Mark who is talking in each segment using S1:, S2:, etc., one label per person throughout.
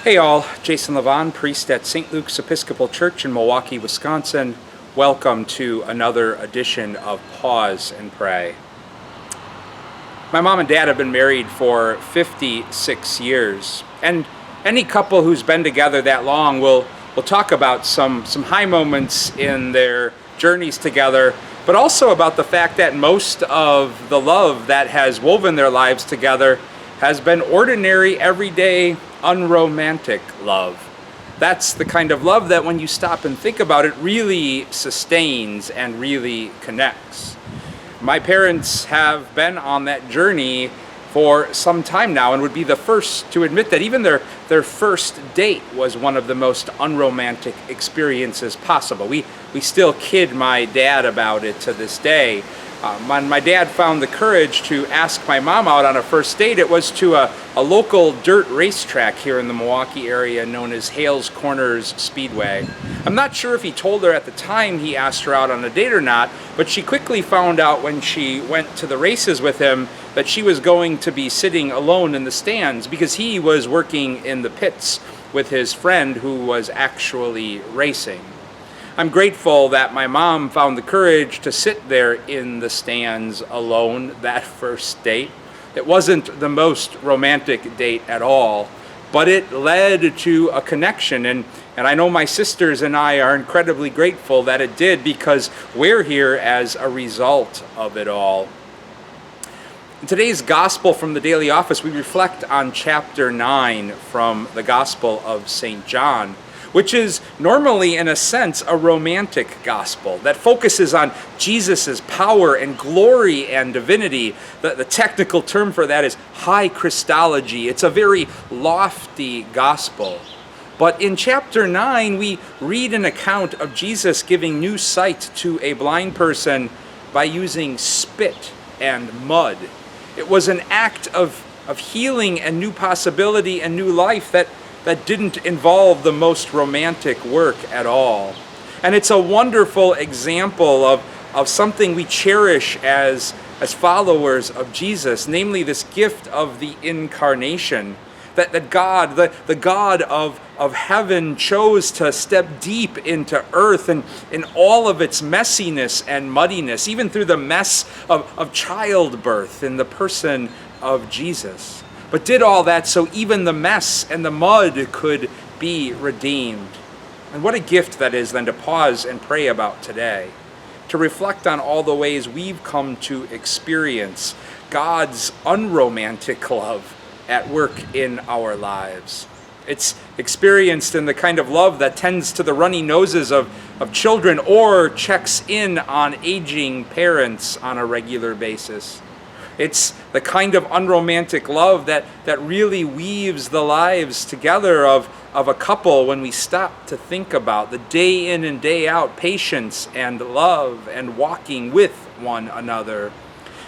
S1: Hey all, Jason Levon, priest at St. Luke's Episcopal Church in Milwaukee, Wisconsin. Welcome to another edition of Pause and Pray. My mom and dad have been married for 56 years, and any couple who's been together that long will talk about some high moments in their journeys together, but also about the fact that most of the love that has woven their lives together has been ordinary, everyday, unromantic love. That's the kind of love that when you stop and think about it really sustains and really connects. My parents have been on that journey for some time now and would be the first to admit that even their first date was one of the most unromantic experiences possible. We still kid my dad about it to this day. When my dad found the courage to ask my mom out on a first date, it was to a local dirt racetrack here in the Milwaukee area known as Hales Corners Speedway. I'm not sure if he told her at the time he asked her out on a date or not, but she quickly found out when she went to the races with him that she was going to be sitting alone in the stands because he was working in the pits with his friend who was actually racing. I'm grateful that my mom found the courage to sit there in the stands alone that first date. It wasn't the most romantic date at all, but it led to a connection, and I know my sisters and I are incredibly grateful that it did because we're here as a result of it all. In today's Gospel from the Daily Office, we reflect on chapter 9 from the Gospel of St. John, which is normally, in a sense, a romantic gospel that focuses on Jesus' power and glory and divinity. The technical term for that is high Christology. It's a very lofty gospel. But in chapter 9, we read an account of Jesus giving new sight to a blind person by using spit and mud. It was an act of healing and new possibility and new life that didn't involve the most romantic work at all. And it's a wonderful example of something we cherish as followers of Jesus, namely this gift of the incarnation, that God, the God of heaven, chose to step deep into earth and in all of its messiness and muddiness, even through the mess of childbirth in the person of Jesus. But did all that so even the mess and the mud could be redeemed. And what a gift that is then to pause and pray about today, to reflect on all the ways we've come to experience God's unromantic love at work in our lives. It's experienced in the kind of love that tends to the runny noses of children or checks in on aging parents on a regular basis. It's the kind of unromantic love that really weaves the lives together of a couple when we stop to think about the day in and day out patience and love and walking with one another.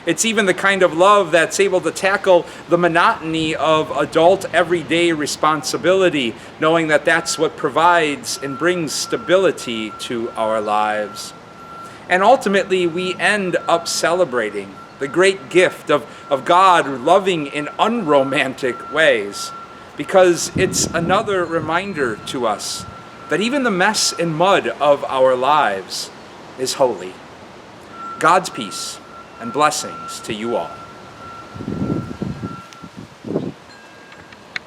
S1: It's even the kind of love that's able to tackle the monotony of adult everyday responsibility, knowing that that's what provides and brings stability to our lives. And ultimately, we end up celebrating the great gift of God loving in unromantic ways, because it's another reminder to us that even the mess and mud of our lives is holy. God's peace and blessings to you all.